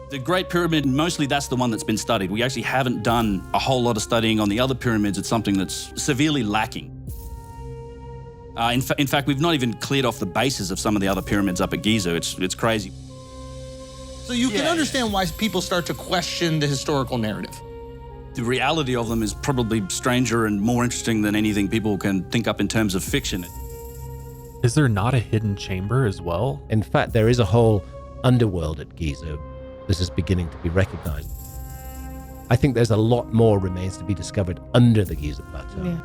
The Great Pyramid, mostly that's the one that's been studied. We actually haven't done a whole lot of studying on the other pyramids. It's something that's severely lacking. In fact, we've not even cleared off the bases of some of the other pyramids up at Giza. It's crazy. So you can understand why people start to question the historical narrative. The reality of them is probably stranger and more interesting than anything people can think up in terms of fiction. Is there not a hidden chamber as well? In fact, there is a whole underworld at Giza. This is beginning to be recognized. I think there's a lot more remains to be discovered under the Giza Plateau. Yeah.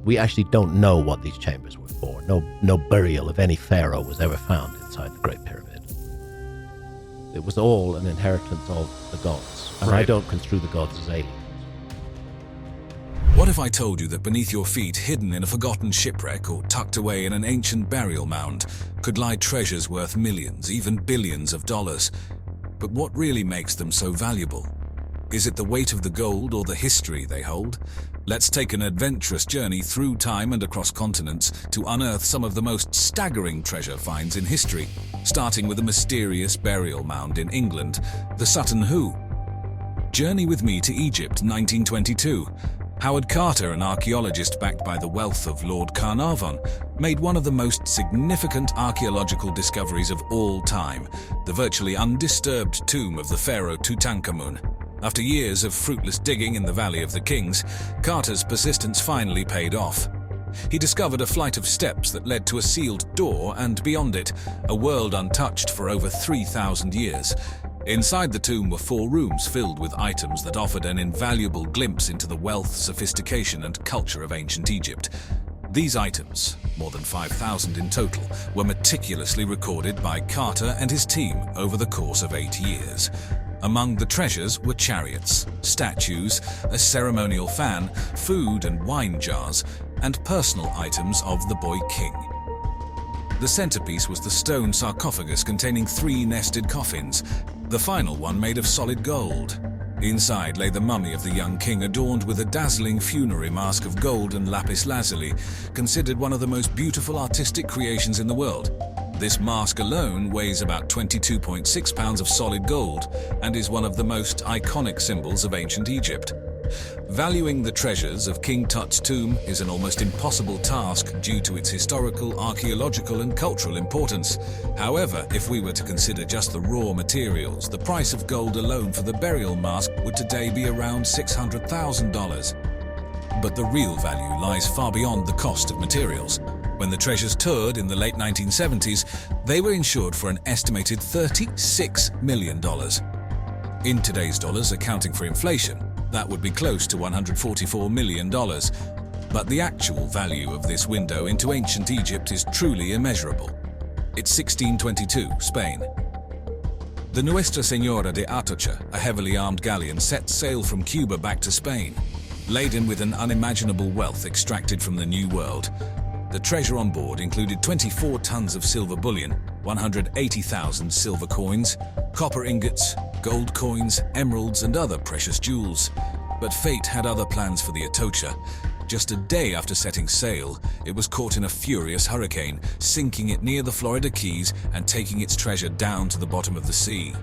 We actually don't know what these chambers were for. No burial of any pharaoh was ever found inside the Great Pyramid. It was all an inheritance of the gods, and I don't construe the gods as aliens. What if I told you that beneath your feet, hidden in a forgotten shipwreck or tucked away in an ancient burial mound, could lie treasures worth millions, even billions of dollars? But what really makes them so valuable? Is it the weight of the gold or the history they hold? Let's take an adventurous journey through time and across continents to unearth some of the most staggering treasure finds in history, starting with a mysterious burial mound in England, the Sutton Hoo. Journey with me to Egypt, 1922. Howard Carter, an archaeologist backed by the wealth of Lord Carnarvon, made one of the most significant archaeological discoveries of all time, the virtually undisturbed tomb of the pharaoh Tutankhamun. After years of fruitless digging in the Valley of the Kings, Carter's persistence finally paid off. He discovered a flight of steps that led to a sealed door, and beyond it, a world untouched for over 3,000 years. Inside the tomb were 4 rooms filled with items that offered an invaluable glimpse into the wealth, sophistication, and culture of ancient Egypt. These items, more than 5,000 in total, were meticulously recorded by Carter and his team over the course of 8 years. Among the treasures were chariots, statues, a ceremonial fan, food and wine jars, and personal items of the boy king. The centerpiece was the stone sarcophagus containing 3 nested coffins, the final one made of solid gold. Inside lay the mummy of the young king, adorned with a dazzling funerary mask of gold and lapis lazuli, considered one of the most beautiful artistic creations in the world. This mask alone weighs about 22.6 pounds of solid gold and is one of the most iconic symbols of ancient Egypt. Valuing the treasures of King Tut's tomb is an almost impossible task due to its historical, archaeological, and cultural importance. However, if we were to consider just the raw materials, the price of gold alone for the burial mask would today be around $600,000. But the real value lies far beyond the cost of materials. When the treasures toured in the late 1970s, they were insured for an estimated $36 million. In today's dollars, accounting for inflation, that would be close to $144 million. But the actual value of this window into ancient Egypt is truly immeasurable. It's 1622, Spain. The Nuestra Señora de Atocha, a heavily armed galleon, set sail from Cuba back to Spain, laden with an unimaginable wealth extracted from the New World. The treasure on board included 24 tons of silver bullion, 180,000 silver coins, copper ingots, gold coins, emeralds, and other precious jewels. But fate had other plans for the Atocha. Just a day after setting sail, it was caught in a furious hurricane, sinking it near the Florida Keys and taking its treasure down to the bottom of the sea.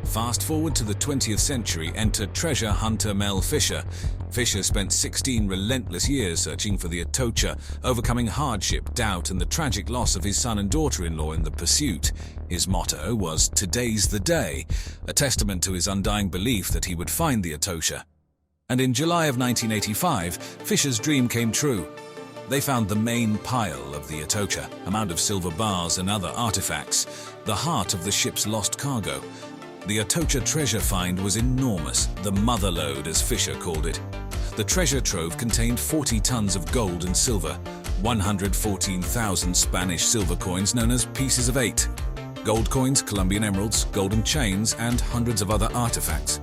Fast forward to the 20th century, enter treasure hunter Mel Fisher. Fisher spent 16 relentless years searching for the Atocha, overcoming hardship, doubt, and the tragic loss of his son and daughter-in-law in the pursuit. His motto was, "Today's the day," a testament to his undying belief that he would find the Atocha. And in July of 1985, Fisher's dream came true. They found the main pile of the Atocha, a mound of silver bars and other artifacts, the heart of the ship's lost cargo. The Atocha treasure find was enormous, the mother lode as Fisher called it. The treasure trove contained 40 tons of gold and silver, 114,000 Spanish silver coins known as pieces of 8, gold coins, Colombian emeralds, golden chains, and hundreds of other artifacts.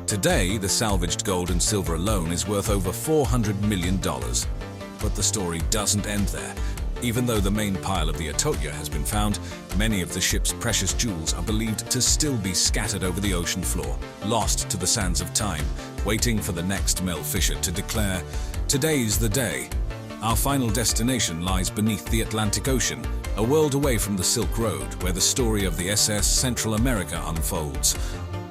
Today, the salvaged gold and silver alone is worth over $400 million. But the story doesn't end there. Even though the main pile of the Atocha has been found, many of the ship's precious jewels are believed to still be scattered over the ocean floor, lost to the sands of time, waiting for the next Mel Fisher to declare, "Today's the day." Our final destination lies beneath the Atlantic Ocean, a world away from the Silk Road where the story of the SS Central America unfolds.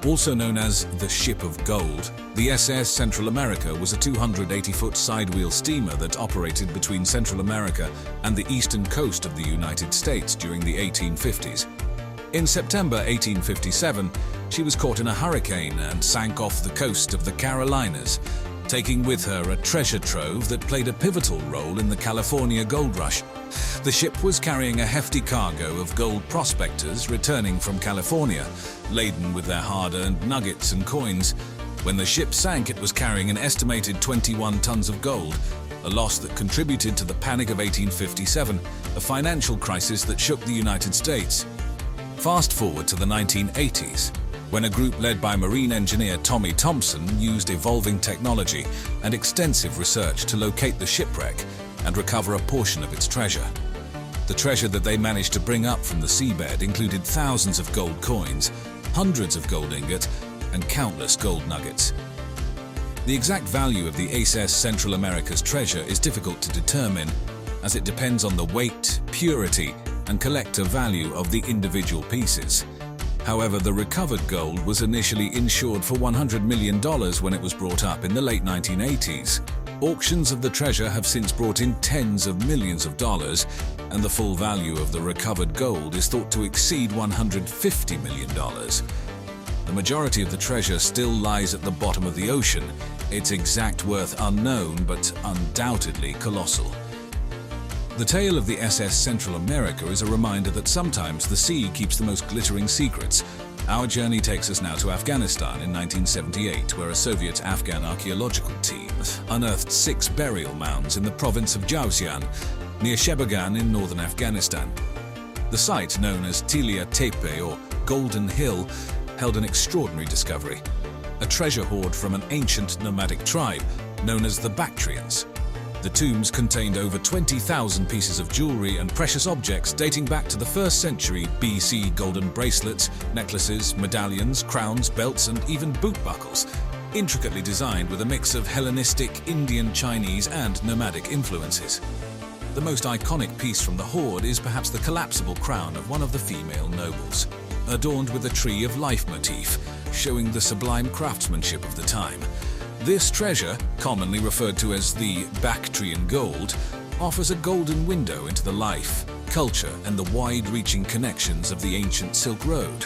Also known as the Ship of Gold, the SS Central America was a 280-foot sidewheel steamer that operated between Central America and the eastern coast of the United States during the 1850s. In September 1857, she was caught in a hurricane and sank off the coast of the Carolinas, taking with her a treasure trove that played a pivotal role in the California gold rush. The ship was carrying a hefty cargo of gold prospectors returning from California, laden with their hard-earned nuggets and coins. When the ship sank, it was carrying an estimated 21 tons of gold, a loss that contributed to the Panic of 1857, a financial crisis that shook the United States. Fast forward to the 1980s, when a group led by marine engineer Tommy Thompson used evolving technology and extensive research to locate the shipwreck and recover a portion of its treasure. The treasure that they managed to bring up from the seabed included thousands of gold coins, hundreds of gold ingots, and countless gold nuggets. The exact value of the SS Central America's treasure is difficult to determine, as it depends on the weight, purity, and collector value of the individual pieces. However, the recovered gold was initially insured for $100 million when it was brought up in the late 1980s. Auctions of the treasure have since brought in tens of millions of dollars, and the full value of the recovered gold is thought to exceed $150 million. The majority of the treasure still lies at the bottom of the ocean, its exact worth unknown but undoubtedly colossal. The tale of the SS Central America is a reminder that sometimes the sea keeps the most glittering secrets. Our journey takes us now to Afghanistan in 1978, where a Soviet-Afghan archaeological team unearthed 6 burial mounds in the province of Jowzian, near Shebogan in northern Afghanistan. The site, known as Tilia Tepe or Golden Hill, held an extraordinary discovery, a treasure hoard from an ancient nomadic tribe known as the Bactrians. The tombs contained over 20,000 pieces of jewelry and precious objects dating back to the 1st century BC, golden bracelets, necklaces, medallions, crowns, belts, and even boot buckles, intricately designed with a mix of Hellenistic, Indian, Chinese, and nomadic influences. The most iconic piece from the hoard is perhaps the collapsible crown of one of the female nobles, adorned with a tree of life motif, showing the sublime craftsmanship of the time. This treasure, commonly referred to as the Bactrian gold, offers a golden window into the life, culture, and the wide-reaching connections of the ancient Silk Road.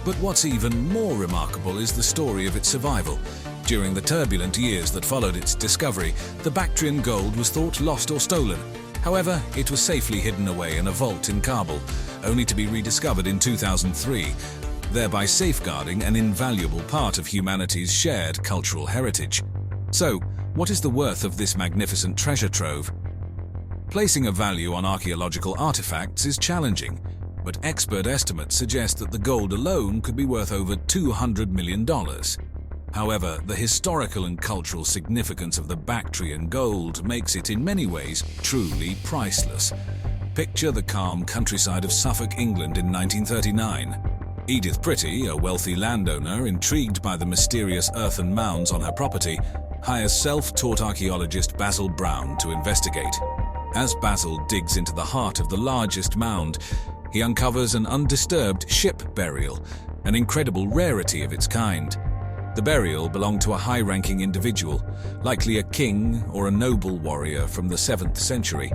But what's even more remarkable is the story of its survival. During the turbulent years that followed its discovery, the Bactrian gold was thought lost or stolen. However, it was safely hidden away in a vault in Kabul, only to be rediscovered in 2003, thereby safeguarding an invaluable part of humanity's shared cultural heritage. So, what is the worth of this magnificent treasure trove? Placing a value on archaeological artifacts is challenging, but expert estimates suggest that the gold alone could be worth over $200 million. However, the historical and cultural significance of the Bactrian gold makes it in many ways truly priceless. Picture the calm countryside of Suffolk, England in 1939. Edith Pretty, a wealthy landowner intrigued by the mysterious earthen mounds on her property, hires self-taught archaeologist Basil Brown to investigate. As Basil digs into the heart of the largest mound, he uncovers an undisturbed ship burial, an incredible rarity of its kind. The burial belonged to a high-ranking individual, likely a king or a noble warrior from the 7th century.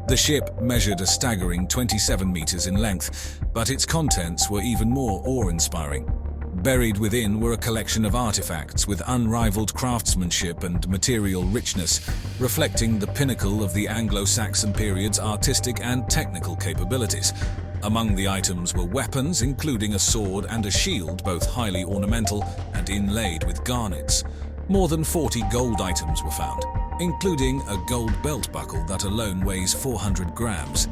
The ship measured a staggering 27 meters in length, but its contents were even more awe-inspiring. Buried within were a collection of artifacts with unrivaled craftsmanship and material richness, reflecting the pinnacle of the Anglo-Saxon period's artistic and technical capabilities. Among the items were weapons, including a sword and a shield, both highly ornamental and inlaid with garnets. More than 40 gold items were found, including a gold belt buckle that alone weighs 400 grams.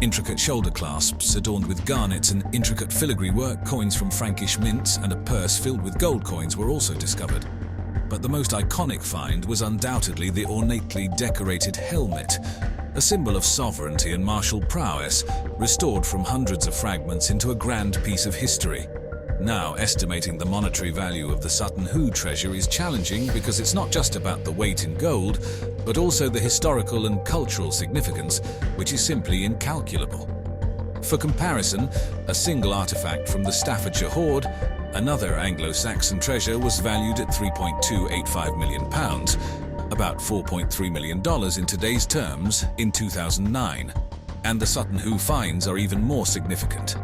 Intricate shoulder clasps adorned with garnets and intricate filigree work, coins from Frankish mints, and a purse filled with gold coins were also discovered. But the most iconic find was undoubtedly the ornately decorated helmet, a symbol of sovereignty and martial prowess, restored from hundreds of fragments into a grand piece of history. Now, estimating the monetary value of the Sutton Hoo treasure is challenging because it's not just about the weight in gold, but also the historical and cultural significance, which is simply incalculable. For comparison, a single artifact from the Staffordshire Hoard, another Anglo-Saxon treasure, was valued at £3.285 million, about $4.3 million in today's terms, in 2009. And the Sutton Hoo finds are even more significant.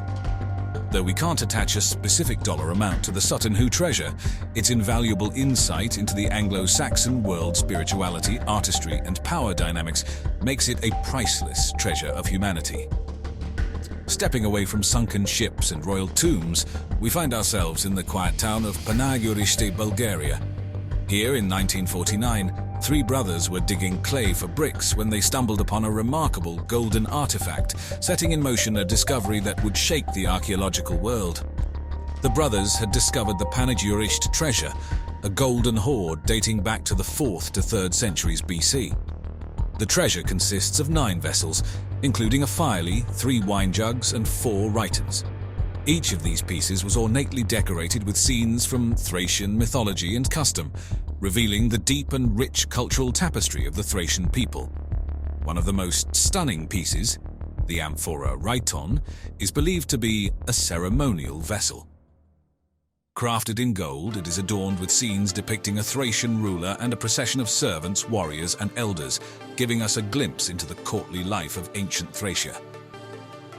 Though we can't attach a specific dollar amount to the Sutton Hoo treasure, its invaluable insight into the Anglo-Saxon world spirituality, artistry, and power dynamics makes it a priceless treasure of humanity. Stepping away from sunken ships and royal tombs, we find ourselves in the quiet town of Panagyurishte, Bulgaria. Here in 1949, 3 brothers were digging clay for bricks when they stumbled upon a remarkable golden artifact, setting in motion a discovery that would shake the archaeological world. The brothers had discovered the Panagyurishte treasure, a golden hoard dating back to the 4th to 3rd centuries BC. The treasure consists of 9 vessels, including a filey, 3 wine jugs, and 4 rhytons. Each of these pieces was ornately decorated with scenes from Thracian mythology and custom, revealing the deep and rich cultural tapestry of the Thracian people. One of the most stunning pieces, the amphora rhyton, is believed to be a ceremonial vessel. Crafted in gold, it is adorned with scenes depicting a Thracian ruler and a procession of servants, warriors, and elders, giving us a glimpse into the courtly life of ancient Thracia.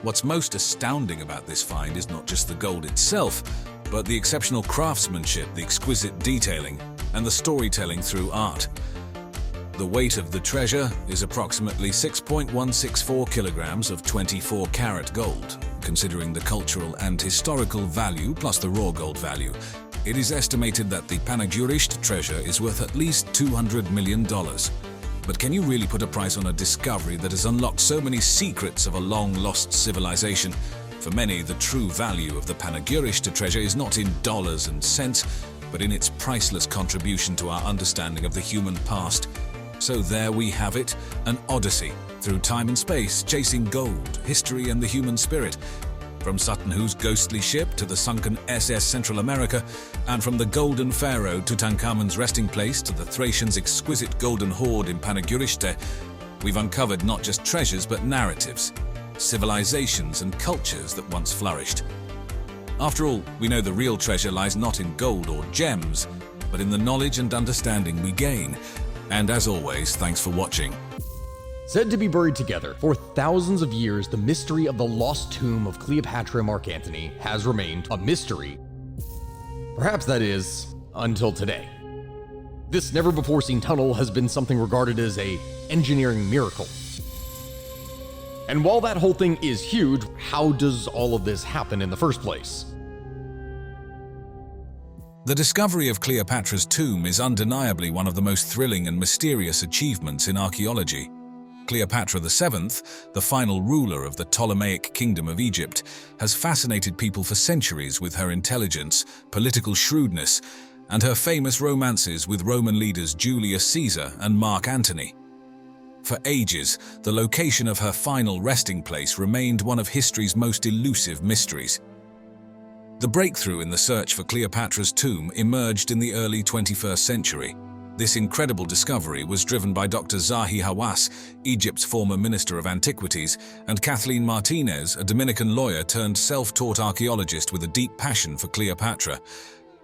What's most astounding about this find is not just the gold itself, but the exceptional craftsmanship, the exquisite detailing, and the storytelling through art. The weight of the treasure is approximately 6.164 kilograms of 24-karat gold. Considering the cultural and historical value plus the raw gold value, it is estimated that the Panagyurishte treasure is worth at least $200 million. But can you really put a price on a discovery that has unlocked so many secrets of a long-lost civilization? For many, the true value of the Panagyurishte treasure is not in dollars and cents, but in its priceless contribution to our understanding of the human past. So there we have it, an odyssey through time and space, chasing gold, history, and the human spirit. From Sutton Hoo's ghostly ship to the sunken SS Central America, and from the golden pharaoh Tutankhamun's resting place to the Thracians' exquisite golden hoard in Panagyurishte, we've uncovered not just treasures but narratives, civilizations and cultures that once flourished. After all, we know the real treasure lies not in gold or gems, but in the knowledge and understanding we gain. And as always, thanks for watching. Said to be buried together for thousands of years, the mystery of the lost tomb of Cleopatra and Mark Antony has remained a mystery. Perhaps that is, until today. This never-before-seen tunnel has been something regarded as an engineering miracle. And while that whole thing is huge, how does all of this happen in the first place? The discovery of Cleopatra's tomb is undeniably one of the most thrilling and mysterious achievements in archaeology. Cleopatra VII, the final ruler of the Ptolemaic Kingdom of Egypt, has fascinated people for centuries with her intelligence, political shrewdness, and her famous romances with Roman leaders Julius Caesar and Mark Antony. For ages, the location of her final resting place remained one of history's most elusive mysteries. The breakthrough in the search for Cleopatra's tomb emerged in the early 21st century. This incredible discovery was driven by Dr. Zahi Hawass, Egypt's former Minister of Antiquities, and Kathleen Martinez, a Dominican lawyer turned self-taught archaeologist with a deep passion for Cleopatra.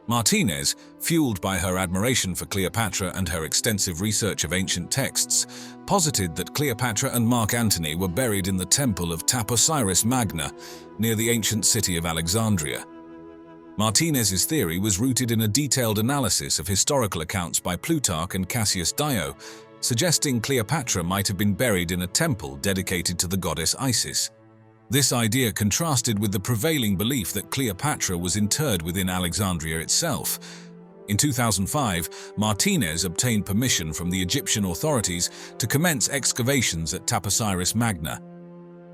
Martinez, fueled by her admiration for Cleopatra and her extensive research of ancient texts, posited that Cleopatra and Mark Antony were buried in the temple of Taposiris Magna, near the ancient city of Alexandria. Martinez's theory was rooted in a detailed analysis of historical accounts by Plutarch and Cassius Dio, suggesting Cleopatra might have been buried in a temple dedicated to the goddess Isis. This idea contrasted with the prevailing belief that Cleopatra was interred within Alexandria itself. In 2005, Martinez obtained permission from the Egyptian authorities to commence excavations at Taposiris Magna.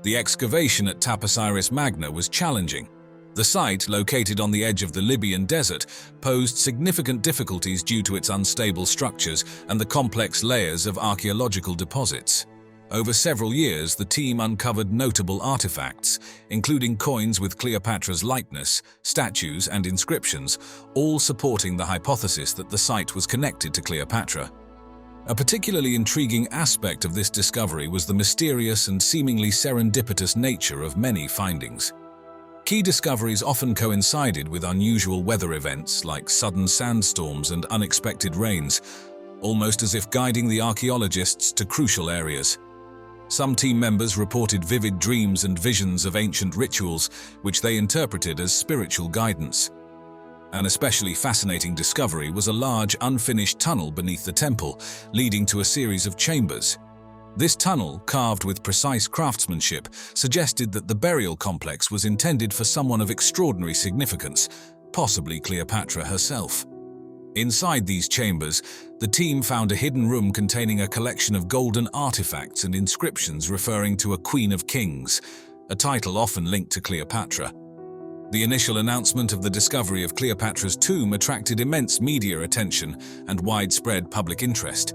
The excavation at Taposiris Magna was challenging. The site, located on the edge of the Libyan desert, posed significant difficulties due to its unstable structures and the complex layers of archaeological deposits. Over several years, the team uncovered notable artifacts, including coins with Cleopatra's likeness, statues, and inscriptions, all supporting the hypothesis that the site was connected to Cleopatra. A particularly intriguing aspect of this discovery was the mysterious and seemingly serendipitous nature of many findings. Key discoveries often coincided with unusual weather events like sudden sandstorms and unexpected rains, almost as if guiding the archaeologists to crucial areas. Some team members reported vivid dreams and visions of ancient rituals, which they interpreted as spiritual guidance. An especially fascinating discovery was a large, unfinished tunnel beneath the temple, leading to a series of chambers. This tunnel, carved with precise craftsmanship, suggested that the burial complex was intended for someone of extraordinary significance, possibly Cleopatra herself. Inside these chambers, the team found a hidden room containing a collection of golden artifacts and inscriptions referring to a Queen of Kings, a title often linked to Cleopatra. The initial announcement of the discovery of Cleopatra's tomb attracted immense media attention and widespread public interest.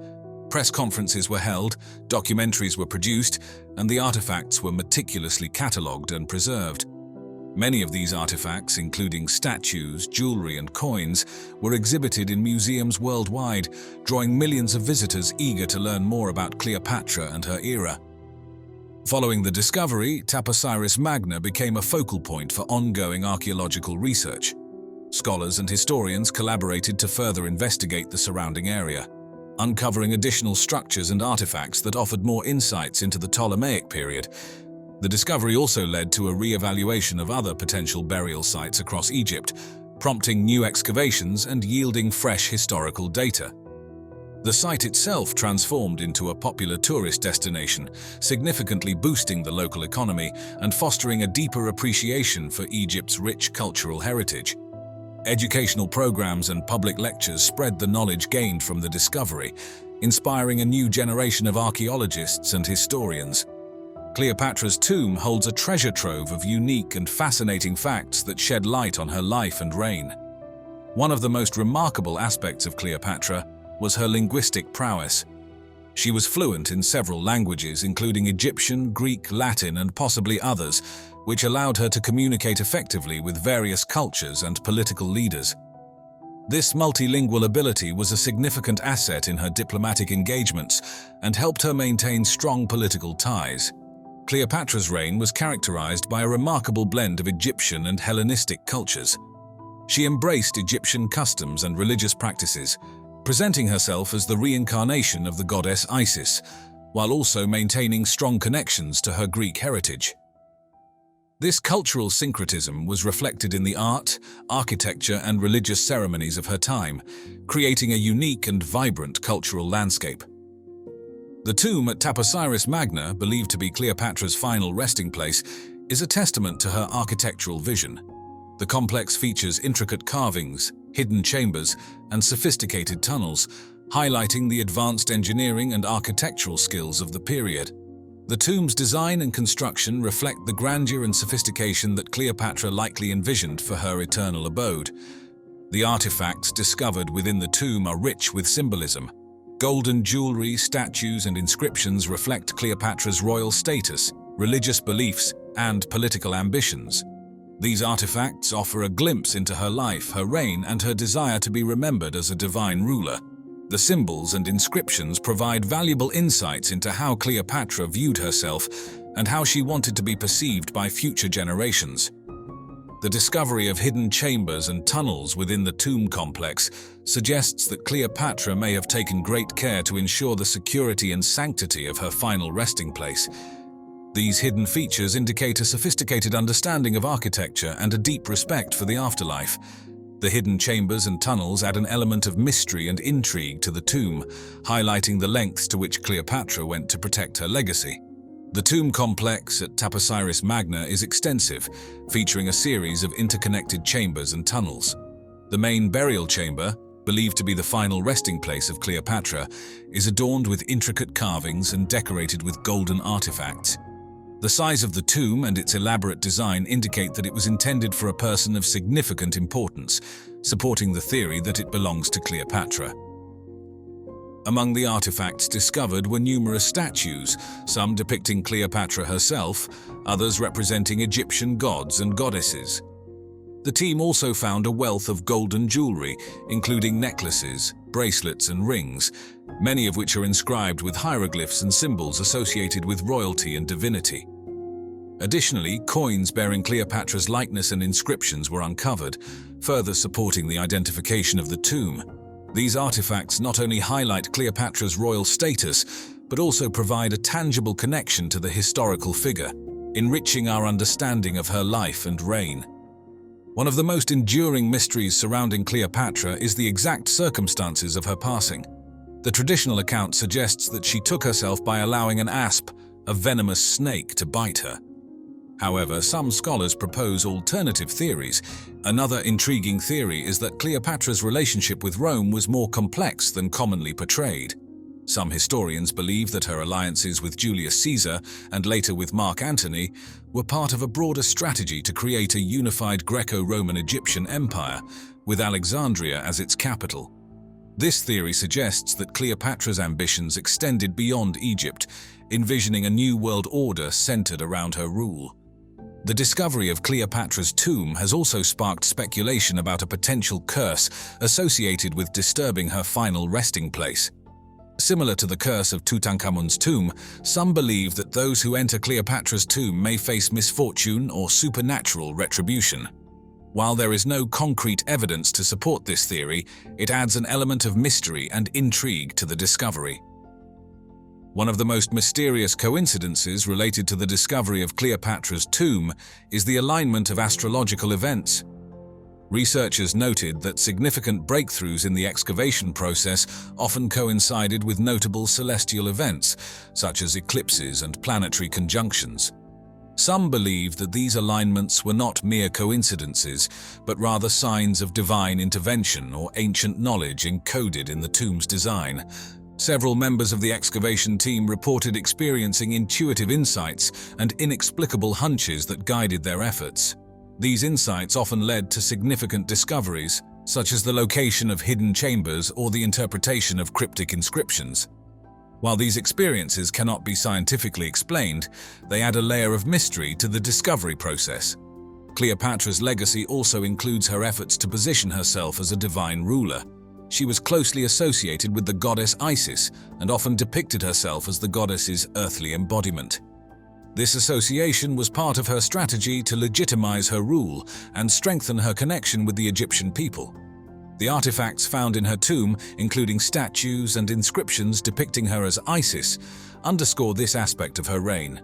Press conferences were held, documentaries were produced, and the artifacts were meticulously catalogued and preserved. Many of these artifacts, including statues, jewelry, and coins, were exhibited in museums worldwide, drawing millions of visitors eager to learn more about Cleopatra and her era. Following the discovery, Taposiris Magna became a focal point for ongoing archaeological research. Scholars and historians collaborated to further investigate the surrounding area, uncovering additional structures and artifacts that offered more insights into the Ptolemaic period. The discovery also led to a re-evaluation of other potential burial sites across Egypt, prompting new excavations and yielding fresh historical data. The site itself transformed into a popular tourist destination, significantly boosting the local economy and fostering a deeper appreciation for Egypt's rich cultural heritage. Educational programs and public lectures spread the knowledge gained from the discovery, inspiring a new generation of archaeologists and historians. Cleopatra's tomb holds a treasure trove of unique and fascinating facts that shed light on her life and reign. One of the most remarkable aspects of Cleopatra was her linguistic prowess. She was fluent in several languages, including Egyptian, Greek, Latin, and possibly others, which allowed her to communicate effectively with various cultures and political leaders. This multilingual ability was a significant asset in her diplomatic engagements and helped her maintain strong political ties. Cleopatra's reign was characterized by a remarkable blend of Egyptian and Hellenistic cultures. She embraced Egyptian customs and religious practices, presenting herself as the reincarnation of the goddess Isis, while also maintaining strong connections to her Greek heritage. This cultural syncretism was reflected in the art, architecture, and religious ceremonies of her time, creating a unique and vibrant cultural landscape. The tomb at Taposiris Magna, believed to be Cleopatra's final resting place, is a testament to her architectural vision. The complex features intricate carvings, hidden chambers, and sophisticated tunnels, highlighting the advanced engineering and architectural skills of the period. The tomb's design and construction reflect the grandeur and sophistication that Cleopatra likely envisioned for her eternal abode. The artifacts discovered within the tomb are rich with symbolism. Golden jewelry, statues, and inscriptions reflect Cleopatra's royal status, religious beliefs, and political ambitions. These artifacts offer a glimpse into her life, her reign, and her desire to be remembered as a divine ruler. The symbols and inscriptions provide valuable insights into how Cleopatra viewed herself and how she wanted to be perceived by future generations. The discovery of hidden chambers and tunnels within the tomb complex suggests that Cleopatra may have taken great care to ensure the security and sanctity of her final resting place. These hidden features indicate a sophisticated understanding of architecture and a deep respect for the afterlife. The hidden chambers and tunnels add an element of mystery and intrigue to the tomb, highlighting the lengths to which Cleopatra went to protect her legacy. The tomb complex at Taposiris Magna is extensive, featuring a series of interconnected chambers and tunnels. The main burial chamber, believed to be the final resting place of Cleopatra, is adorned with intricate carvings and decorated with golden artifacts. The size of the tomb and its elaborate design indicate that it was intended for a person of significant importance, supporting the theory that it belongs to Cleopatra. Among the artifacts discovered were numerous statues, some depicting Cleopatra herself, others representing Egyptian gods and goddesses. The team also found a wealth of golden jewelry, including necklaces, bracelets, and rings, many of which are inscribed with hieroglyphs and symbols associated with royalty and divinity. Additionally, coins bearing Cleopatra's likeness and inscriptions were uncovered, further supporting the identification of the tomb. These artifacts not only highlight Cleopatra's royal status, but also provide a tangible connection to the historical figure, enriching our understanding of her life and reign. One of the most enduring mysteries surrounding Cleopatra is the exact circumstances of her passing. The traditional account suggests that she took herself by allowing an asp, a venomous snake, to bite her. However, some scholars propose alternative theories. Another intriguing theory is that Cleopatra's relationship with Rome was more complex than commonly portrayed. Some historians believe that her alliances with Julius Caesar and later with Mark Antony were part of a broader strategy to create a unified Greco-Roman Egyptian empire, with Alexandria as its capital. This theory suggests that Cleopatra's ambitions extended beyond Egypt, envisioning a new world order centered around her rule. The discovery of Cleopatra's tomb has also sparked speculation about a potential curse associated with disturbing her final resting place. Similar to the curse of Tutankhamun's tomb, some believe that those who enter Cleopatra's tomb may face misfortune or supernatural retribution. While there is no concrete evidence to support this theory, it adds an element of mystery and intrigue to the discovery. One of the most mysterious coincidences related to the discovery of Cleopatra's tomb is the alignment of astrological events. Researchers noted that significant breakthroughs in the excavation process often coincided with notable celestial events, such as eclipses and planetary conjunctions. Some believe that these alignments were not mere coincidences, but rather signs of divine intervention or ancient knowledge encoded in the tomb's design. Several members of the excavation team reported experiencing intuitive insights and inexplicable hunches that guided their efforts. These insights often led to significant discoveries, such as the location of hidden chambers or the interpretation of cryptic inscriptions. While these experiences cannot be scientifically explained, they add a layer of mystery to the discovery process. Cleopatra's legacy also includes her efforts to position herself as a divine ruler. She was closely associated with the goddess Isis and often depicted herself as the goddess's earthly embodiment. This association was part of her strategy to legitimize her rule and strengthen her connection with the Egyptian people. The artifacts found in her tomb, including statues and inscriptions depicting her as Isis, underscore this aspect of her reign.